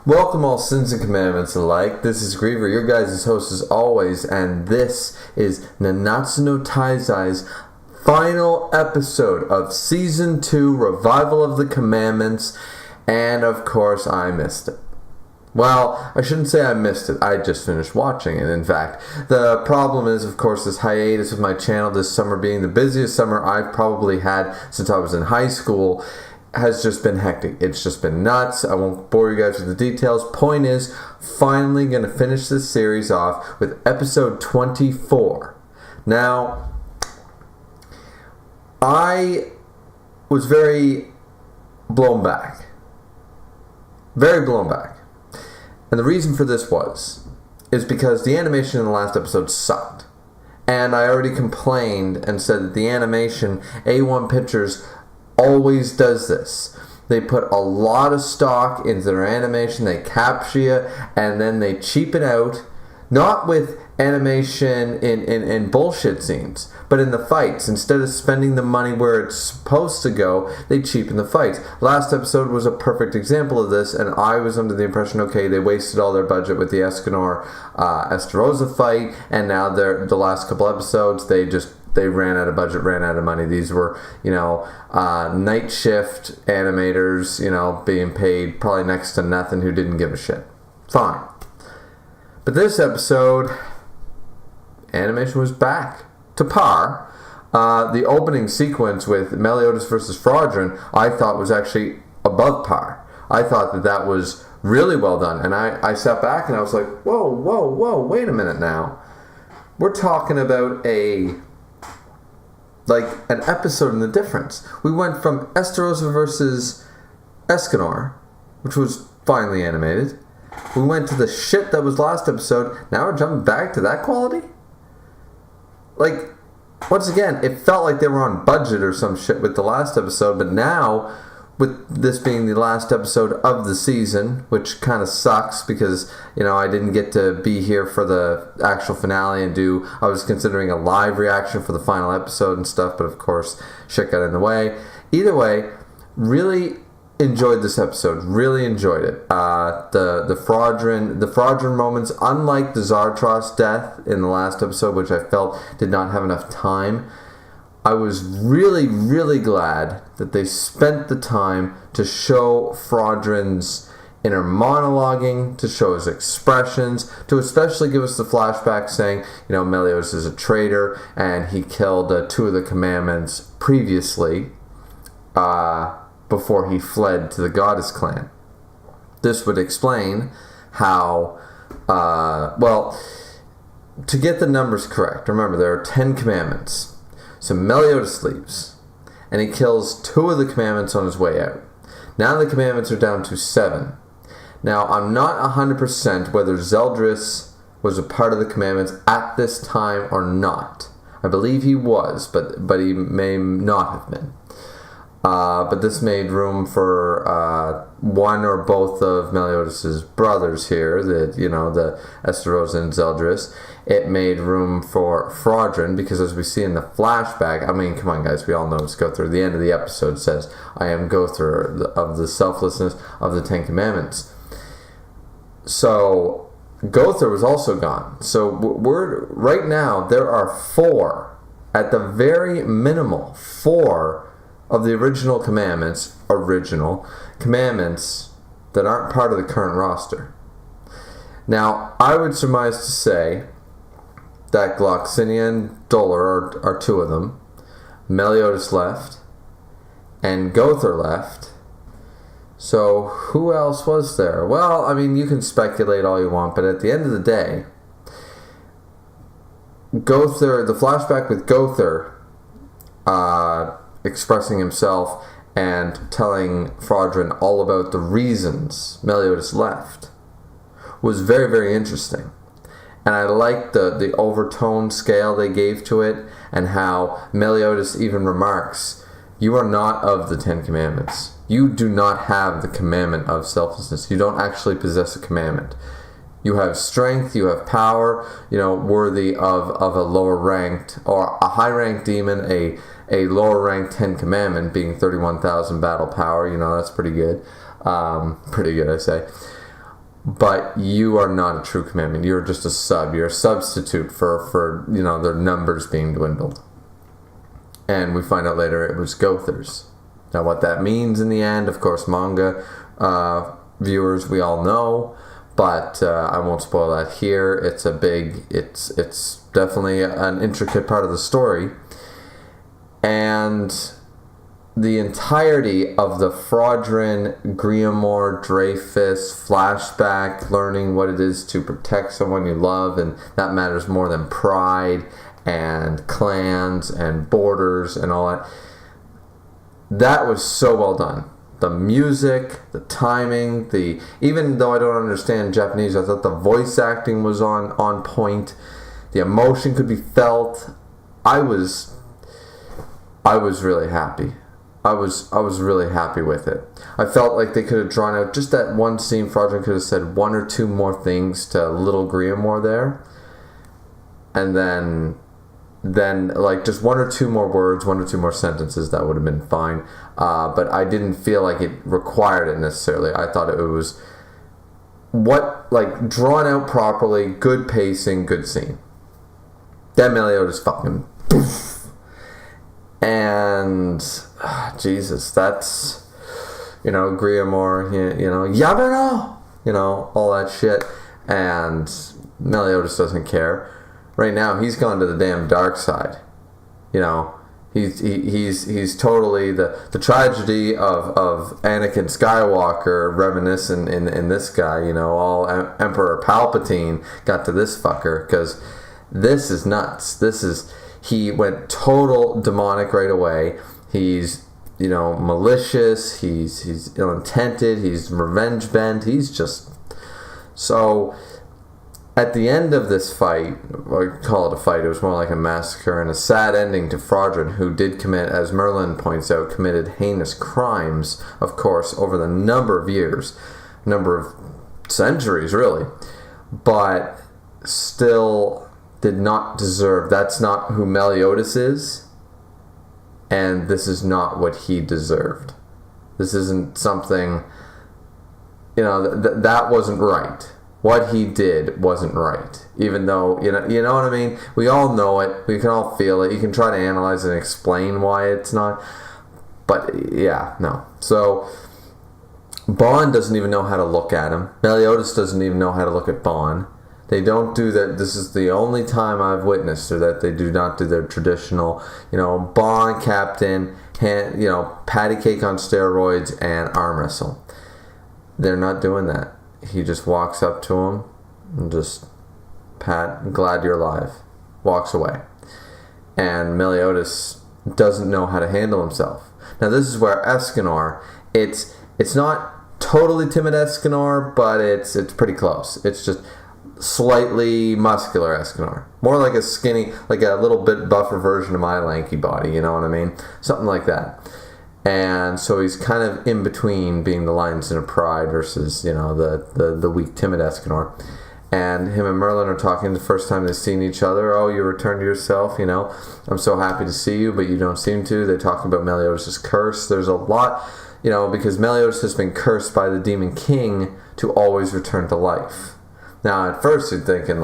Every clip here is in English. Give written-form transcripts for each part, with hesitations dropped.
Welcome all sins and commandments alike. This is Griever, your guys' host as always, and this is Nanatsu no Taizai's final episode of Season 2, Revival of the Commandments, and of course I missed it. Well, I shouldn't say I missed it, I just finished watching it, in fact. The problem is, of course, this hiatus of my channel this summer being the busiest summer I've probably had since I was in high school has just been hectic. It's just been nuts. I won't bore you guys with the details. Point is, finally going to finish this series off with episode 24. Now, I was very blown back. Very blown back. And the reason for this is because the animation in the last episode sucked. And I already complained and said that the animation, A1 Pictures, always does this. They put a lot of stock into their animation, they capture you, and then they cheapen out, not with animation in bullshit scenes, but in the fights. Instead of spending the money where it's supposed to go, they cheapen the fights. Last episode was a perfect example of this, and I was under the impression, okay, they wasted all their budget with the Escanor Estarossa fight, and now the last couple episodes, they ran out of budget, ran out of money. These were, night shift animators, being paid probably next to nothing who didn't give a shit. Fine. But this episode, animation was back to par. The opening sequence with Meliodas versus Fraudrin, I thought was actually above par. I thought that was really well done. And I sat back and I was like, whoa, wait a minute now. We're talking about an episode in the difference. We went from Estarossa versus Escanor, which was finely animated. We went to the shit that was last episode. Now we're jumping back to that quality? Once again, it felt like they were on budget or some shit with the last episode, but now, with this being the last episode of the season, which kind of sucks because, I didn't get to be here for the actual finale I was considering a live reaction for the final episode and stuff, but of course, shit got in the way. Either way, really enjoyed this episode, really enjoyed it. The Fraudrin moments, unlike the Zartros death in the last episode, which I felt did not have enough time, I was really, really glad that they spent the time to show Fraudrin's inner monologuing, to show his expressions, to especially give us the flashback saying, Meliodas is a traitor and he killed two of the commandments previously before he fled to the Goddess clan. This would explain how, to get the numbers correct, remember there are 10 commandments. So Meliodas leaves, and he kills two of the commandments on his way out. Now the commandments are down to 7. Now, I'm not 100% whether Zeldris was a part of the commandments at this time or not. I believe he was, but he may not have been. But this made room for one or both of Meliodas' brothers here, the Estarossa and Zeldris. It made room for Fraudrin, because as we see in the flashback, come on guys, we all know it's Gother. The end of the episode says, I am Gother of the selflessness of the 10 commandments. So, Gother was also gone. So, right now, there are 4, at the very minimal, 4 of the original commandments that aren't part of the current roster. Now, I would surmise to say that Gloxinia and Dolor are 2 of them. Meliodas left, and Gother left. So, who else was there? Well, you can speculate all you want, but at the end of the day, Gother, the flashback with Gother, expressing himself and telling Fraudrin all about the reasons Meliodas left, was very, very interesting. And I liked the overtone scale they gave to it, and how Meliodas even remarks, you are not of the 10 commandments. You do not have the commandment of selflessness. You don't actually possess a commandment. You have strength, you have power, worthy of a lower ranked, or a high ranked demon, a lower ranked 10 commandment being 31,000 battle power. That's pretty good. Pretty good, I say. but you are not a true commandment. You're just a sub. You're a substitute for their numbers being dwindled. And we find out later it was Gothers. Now what that means in the end, of course, manga viewers, we all know, but I won't spoil that here. It's definitely an intricate part of the story. And the entirety of the Fraudrin, Griever, Dreyfus flashback, learning what it is to protect someone you love, and that matters more than pride and clans and borders and all that. That was so well done. The music, the timing, even though I don't understand Japanese, I thought the voice acting was on point. The emotion could be felt. I was really happy. I was really happy with it. I felt like they could have drawn out just that one scene. Fraudrin could have said one or two more things to little Griever there, and then like just one or two more words, one or two more sentences, that would have been fine. But I didn't feel like it required it necessarily. I thought it was drawn out properly, good pacing, good scene. Then Meliodas fucking poof. And Jesus, that's Griever, Yabero, all that shit, and Meliodas doesn't care. Right now, he's gone to the damn dark side. He's totally the tragedy of Anakin Skywalker reminiscent in this guy. All Emperor Palpatine got to this fucker, because this is nuts. He went total demonic right away. He's malicious. He's ill-intended. He's revenge bent. He's just so. At the end of this fight, or call it a fight, it was more like a massacre and a sad ending to Fraudrin, who did commit, as Merlin points out, committed heinous crimes, of course, over the number of years, number of centuries, really, but still did not deserve. That's not who Meliodas is, and this is not what he deserved. This isn't something, that wasn't right. What he did wasn't right, even though, you know what I mean? We all know it. We can all feel it. You can try to analyze and explain why it's not. But, yeah, no. So, Bond doesn't even know how to look at him. Meliodas doesn't even know how to look at Bond. They don't do that. This is the only time I've witnessed that they do not do their traditional, Bond, captain, patty cake on steroids, and arm wrestle. They're not doing that. He just walks up to him and just pat, glad you're alive, walks away. And Meliodas doesn't know how to handle himself. Now this is where Escanor, it's not totally timid Escanor, but it's pretty close. It's just slightly muscular Escanor. More like a skinny, like a little bit buffer version of my lanky body, you know what I mean? Something like that. And so he's kind of in between being the lion's inner pride versus, the weak, timid Escanor. And him and Merlin are talking the first time they've seen each other. Oh, you returned to yourself, I'm so happy to see you, but you don't seem to. They're talking about Meliodas' curse. There's a lot, because Meliodas has been cursed by the Demon King to always return to life. Now, at first you're thinking,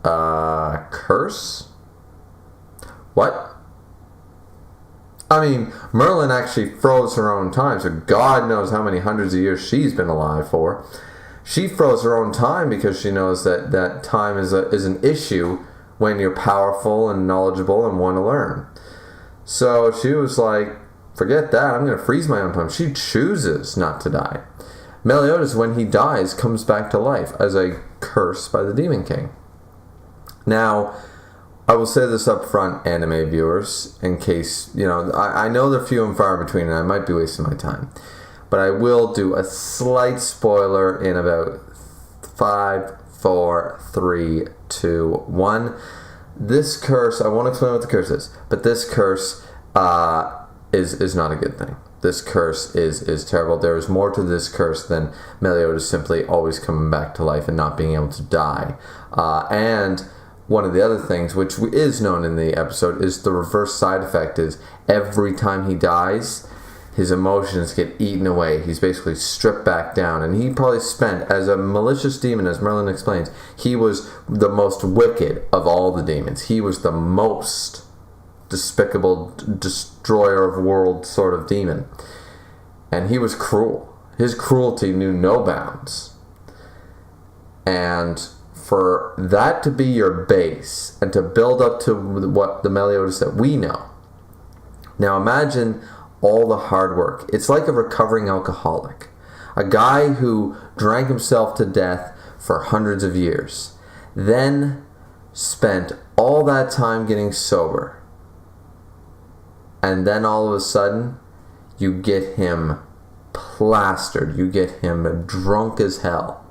curse? What? I mean, Merlin actually froze her own time, so God knows how many hundreds of years she's been alive for. She froze her own time because she knows that time is an issue when you're powerful and knowledgeable and want to learn. So she was like, forget that, I'm going to freeze my own time. She chooses not to die. Meliodas, when he dies, comes back to life as a curse by the Demon King. Now, I will say this up front, anime viewers, in case, I know they're few and far between and I might be wasting my time. But I will do a slight spoiler in about 5, 4, 3, 2, 1. This curse, I won't explain what the curse is, but this curse is not a good thing. This curse is terrible. There is more to this curse than Meliodas simply always coming back to life and not being able to die. And one of the other things, which is known in the episode, is the reverse side effect is every time he dies, his emotions get eaten away. He's basically stripped back down. And he probably spent, as a malicious demon, as Merlin explains, he was the most wicked of all the demons. He was the most despicable, destroyer of worlds sort of demon. And he was cruel. His cruelty knew no bounds. And for that to be your base, and to build up to what the Meliodas that we know. Now imagine all the hard work. It's like a recovering alcoholic. A guy who drank himself to death for hundreds of years. Then spent all that time getting sober. And then all of a sudden, you get him plastered. You get him drunk as hell.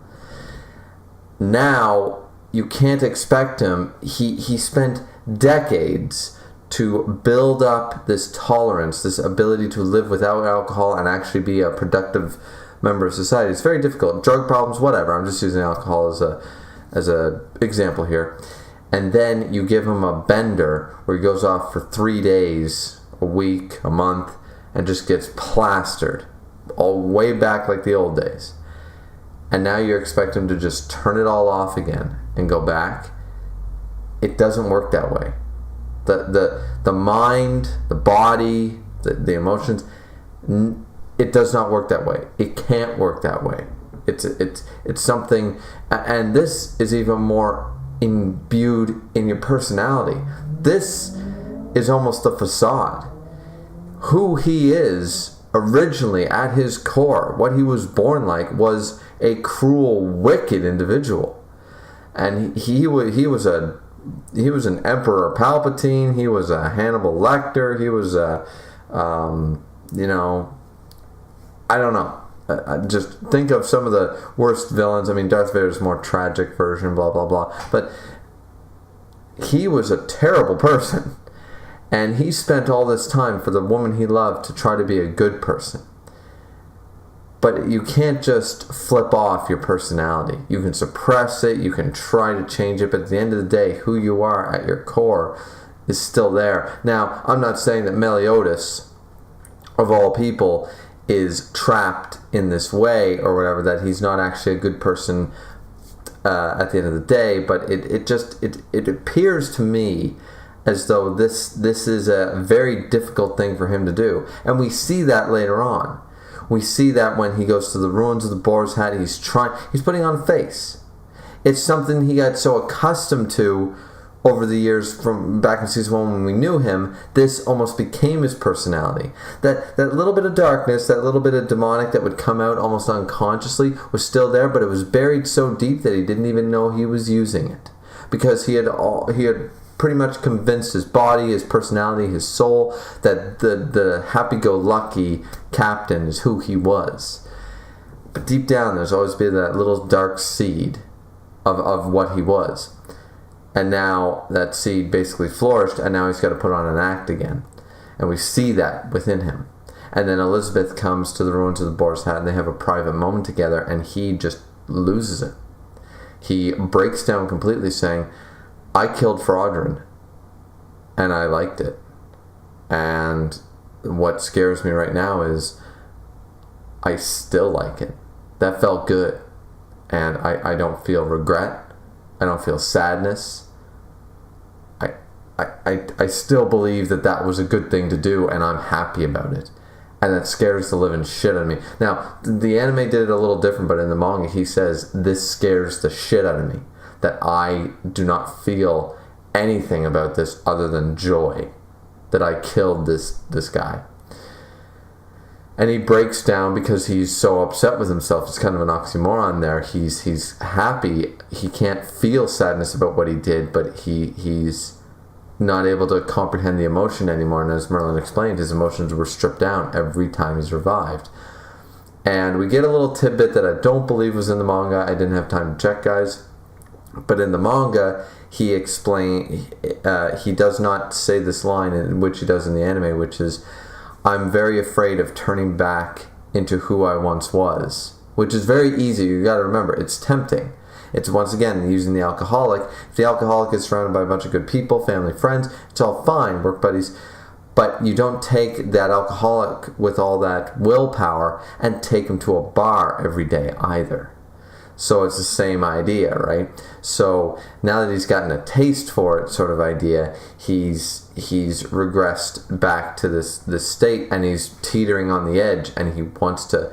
Now, you can't expect him. He spent decades to build up this tolerance, this ability to live without alcohol and actually be a productive member of society. It's very difficult. Drug problems, whatever. I'm just using alcohol as a example here. And then you give him a bender where he goes off for 3 days, a week, a month, and just gets plastered all way back like the old days. And now you expect him to just turn it all off again and go back. It doesn't work that way. The mind, the body, the emotions, it does not work that way. It can't work that way. It's something, and this is even more imbued in your personality. This is almost a facade. Who he is originally at his core, what he was born like, was a cruel, wicked individual. And he was an Emperor Palpatine. He was a Hannibal Lecter. He was a, I don't know. Just think of some of the worst villains. I mean, Darth Vader's more tragic version, blah, blah, blah. But he was a terrible person. And he spent all this time for the woman he loved to try to be a good person. But you can't just flip off your personality. You can suppress it, you can try to change it, but at the end of the day, who you are at your core is still there. Now, I'm not saying that Meliodas, of all people, is trapped in this way or whatever, that he's not actually a good person at the end of the day, but it appears to me as though this is a very difficult thing for him to do. And we see that later on. We see that when he goes to the ruins of the Boar's Head, he's putting on a face. It's something he got so accustomed to over the years from back in season 1 when we knew him. This almost became his personality. That little bit of darkness, that little bit of demonic that would come out almost unconsciously was still there, but it was buried so deep that he didn't even know he was using it. Because he had pretty much convinced his body, his personality, his soul, that the happy-go-lucky captain is who he was. But deep down, there's always been that little dark seed of what he was. And now that seed basically flourished, and now he's got to put on an act again. And we see that within him. And then Elizabeth comes to the ruins of the Boar's Head, and they have a private moment together, and he just loses it. He breaks down completely, saying, I killed Fraudrin, and I liked it. And what scares me right now is I still like it. That felt good. And I don't feel regret. I don't feel sadness. I still believe that was a good thing to do, and I'm happy about it. And that scares the living shit out of me. Now, the anime did it a little different, but in the manga he says, this scares the shit out of me. That I do not feel anything about this other than joy. That I killed this guy. And he breaks down because he's so upset with himself. It's kind of an oxymoron there. He's happy. He can't feel sadness about what he did, but he's not able to comprehend the emotion anymore. And as Merlin explained, his emotions were stripped down every time he's revived. And we get a little tidbit that I don't believe was in the manga. I didn't have time to check, guys. But in the manga, he does not say this line, in which he does in the anime, which is, I'm very afraid of turning back into who I once was. Which is very easy. You got to remember, it's tempting. It's once again using the alcoholic. If the alcoholic is surrounded by a bunch of good people, family, friends, it's all fine, work buddies. But you don't take that alcoholic with all that willpower and take him to a bar every day either. So it's the same idea, right? So now that he's gotten a taste for it, sort of idea, he's regressed back to this state, and he's teetering on the edge, and he wants to,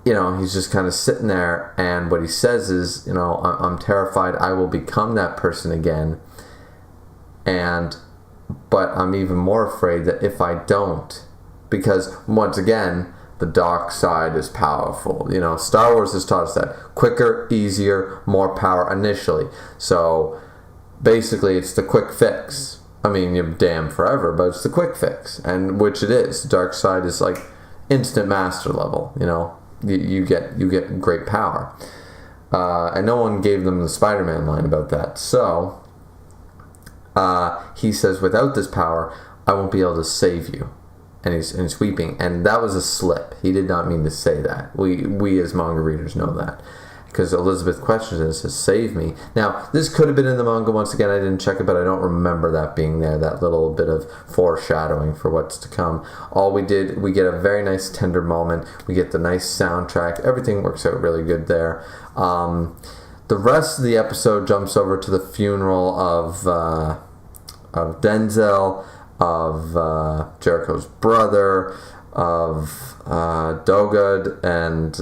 he's just kind of sitting there, and what he says is, I'm terrified I will become that person again, but I'm even more afraid that if I don't, because once again, the dark side is powerful. Star Wars has taught us that. Quicker, easier, more power initially. So basically it's the quick fix. I mean, you're damned forever, but it's the quick fix. And which it is. The dark side is like instant master level. You get great power. And no one gave them the Spider-Man line about that. So he says, without this power, I won't be able to save you. And he's weeping, and that was a slip. He did not mean to say that. We as manga readers know that, because Elizabeth questions it and says, "Save me." Now, this could have been in the manga. Once again, I didn't check it, but I don't remember that being there. That little bit of foreshadowing for what's to come. We get a very nice tender moment. We get the nice soundtrack. Everything works out really good there. The rest of the episode jumps over to the funeral of Denzel, of Jericho's brother, of Dogard and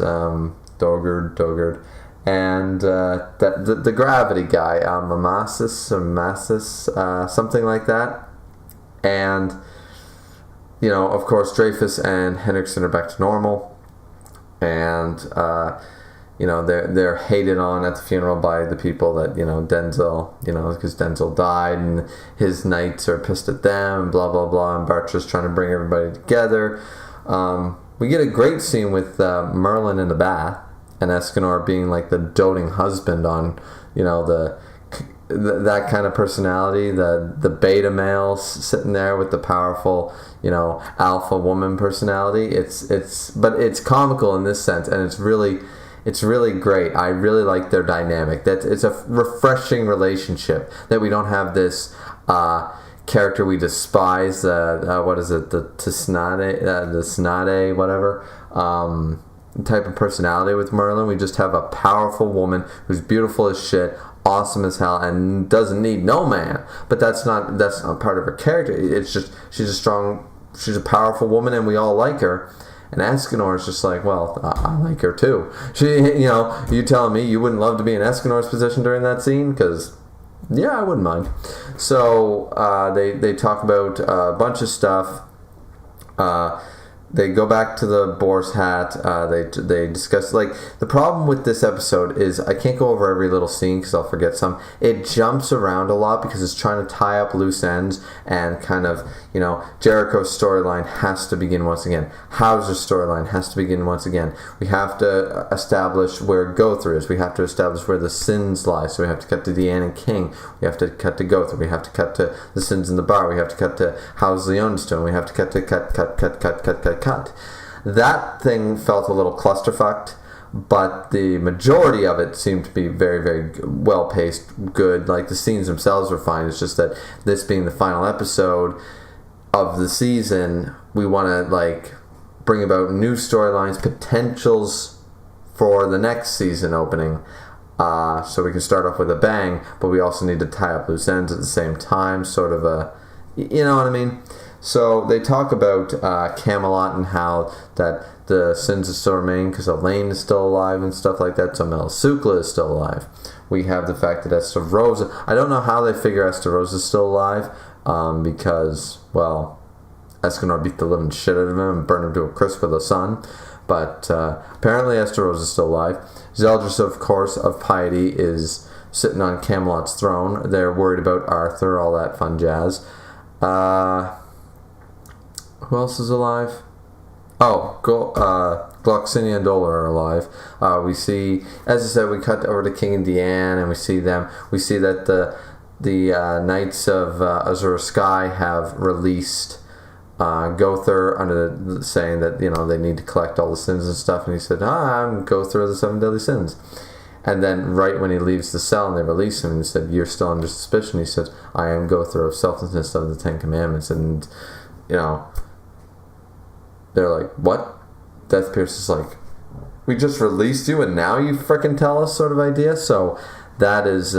Dogard, and the gravity guy, Massis, something like that. And of course, Dreyfus and Henriksen are back to normal, and they're hated on at the funeral by the people that, Denzel, because Denzel died, and his knights are pissed at them, and blah, blah, blah, and Bartra's trying to bring everybody together. We get a great scene with Merlin in the bath, and Escanor being like the doting husband on, that kind of personality, the beta male sitting there with the powerful, alpha woman personality. But it's comical in this sense, and it's really great. I really like their dynamic. It's a refreshing relationship that we don't have this character we despise. What is it? The Snade, whatever. Type of personality with Merlin. We just have a powerful woman who's beautiful as shit, awesome as hell, and doesn't need no man. But that's not part of her character. It's just she's a powerful woman, and we all like her. And Escanor is just like, well, I like her too. You telling me you wouldn't love to be in Escanor's position during that scene? Because, yeah, I wouldn't mind. So they talk about a bunch of stuff. They go back to the boar's hat. They discuss, the problem with this episode is I can't go over every little scene because I'll forget some. It jumps around a lot because it's trying to tie up loose ends, and kind of, Jericho's storyline has to begin once again. Hauser's storyline has to begin once again. We have to establish where Gother is. We have to establish where the sins lie. So we have to cut to Deanne and King. We have to cut to Gother. We have to cut to the sins in the bar. We have to cut to House Leonstone. We have to cut. That thing felt a little clusterfucked, but the majority of it seemed to be very, very well paced, good. Like, the scenes themselves were fine. It's just that this being the final episode of the season, we want to bring about new storylines, potentials for the next season opening, so we can start off with a bang, but we also need to tie up loose ends at the same time, sort of you know what I mean? So they talk about Camelot and how that the sins still remain because Elaine is still alive and stuff like that. So Melisukla is still alive. We have the fact that Esther Rosa... I don't know how they figure Esther Rosa is still alive, because, well, Escanor beat the living shit out of him and burned him to a crisp with the sun. But apparently Esther Rosa is still alive. Zeldris, of course, of Piety, is sitting on Camelot's throne. They're worried about Arthur, all that fun jazz. Who else is alive? Oh, Gloxinia and Dola are alive. We see, as I said, we cut over to King and Deanne, and we see them. We see that the Knights of Azure Sky have released Gother under saying that they need to collect all the sins and stuff. And he said, I'm Gother of the Seven Deadly Sins. And then right when he leaves the cell and they release him, he said, you're still under suspicion. He said, I am Gother of selflessness of the Ten Commandments. And they're like, what? Death Pierce is like, we just released you and now you frickin' tell us, sort of idea. So that is,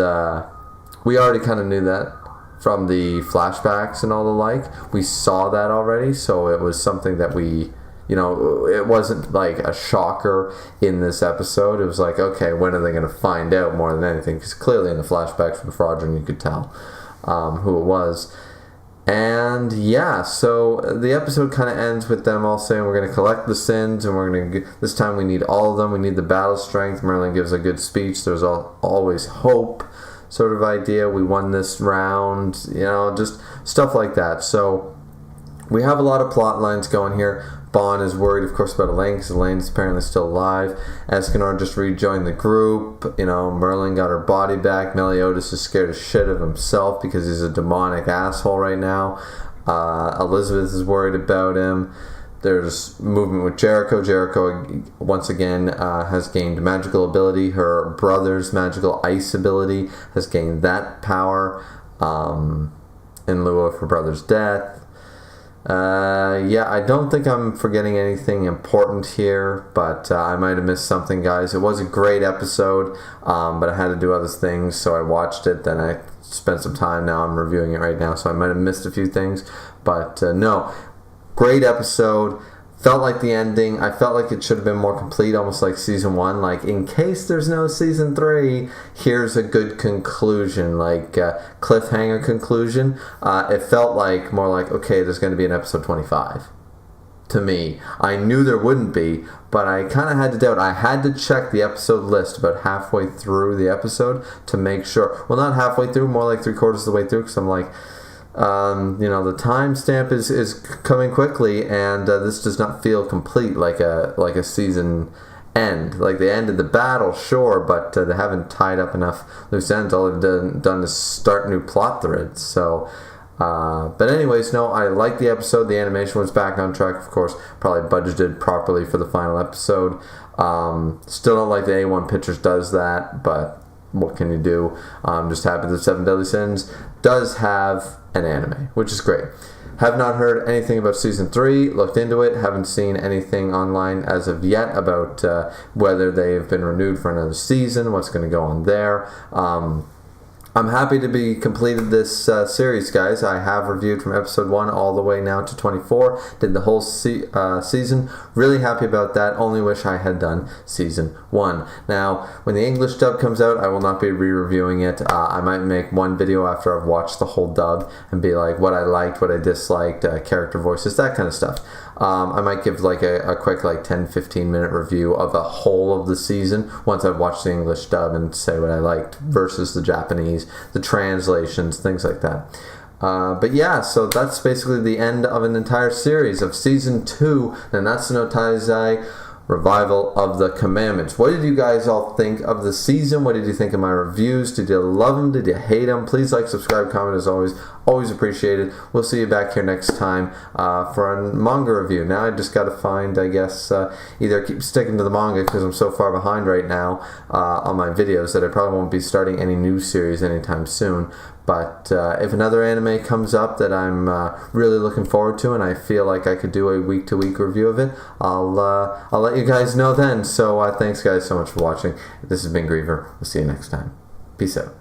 we already kind of knew that from the flashbacks and all the like. We saw that already, so it was something that we, it wasn't like a shocker in this episode. It was like, okay, when are they going to find out, more than anything? Because clearly in the flashbacks from Fraudrin, you could tell who it was. And yeah, so the episode kind of ends with them all saying, we're going to collect the sins, and we're going to, this time we need all of them. We need the battle strength. Merlin gives a good speech. There's always hope, sort of idea. We won this round, just stuff like that. So we have a lot of plot lines going here. Bond is worried, of course, about Elaine, because Elaine's apparently still alive. Escanor just rejoined the group. Merlin got her body back. Meliodas is scared as shit of himself because he's a demonic asshole right now. Elizabeth is worried about him. There's movement with Jericho. Jericho, once again, has gained magical ability. Her brother's magical ice ability has gained that power in lieu of her brother's death. I don't think I'm forgetting anything important here, but I might have missed something, guys. It was a great episode, but I had to do other things, so I watched it, then I spent some time. Now I'm reviewing it right now, so I might have missed a few things, but no, great episode. Felt like the ending, I felt like it should have been more complete, almost like season 1. Like, in case there's no season 3, here's a good conclusion, like cliffhanger conclusion. It felt like more like, okay, there's going to be an episode 25. To me, I knew there wouldn't be, but I kind of had to doubt. I had to check the episode list about halfway through the episode to make sure. Well, not halfway through, more like 3/4 of the way through, because I'm like, the timestamp is coming quickly, and this does not feel complete like a season end. Like they ended the battle, sure, but they haven't tied up enough loose ends. All they've done is start new plot threads. So, but anyways, no, I liked the episode. The animation was back on track, of course. Probably budgeted properly for the final episode. Still don't like the A1 Pictures does that, but what can you do? I'm just happy that Seven Deadly Sins does have an anime, which is great. Have not heard anything about season 3, looked into it, haven't seen anything online as of yet about whether they've been renewed for another season, what's going to go on there. I'm happy to be completed this series, guys. I have reviewed from episode 1 all the way now to 24. Did the whole season. Really happy about that. Only wish I had done season 1. Now, when the English dub comes out, I will not be re-reviewing it. I might make one video after I've watched the whole dub and be like what I liked, what I disliked, character voices, that kind of stuff. I might give like a quick 10-15 minute review of the whole of the season once I've watched the English dub and say what I liked versus the Japanese, the translations, things like that. But yeah, so that's basically the end of an entire series of season 2, Nanatsu no Taizai, Revival of the Commandments. What did you guys all think of the season? What did you think of my reviews? Did you love them? Did you hate them? Please like, subscribe, comment as always. Always appreciated. We'll see you back here next time for a manga review. Now I just got to find, I guess, either keep sticking to the manga because I'm so far behind right now on my videos that I probably won't be starting any new series anytime soon. But if another anime comes up that I'm really looking forward to and I feel like I could do a week-to-week review of it, I'll let you guys know then. So thanks guys so much for watching. This has been Griever. We'll see you next time. Peace out.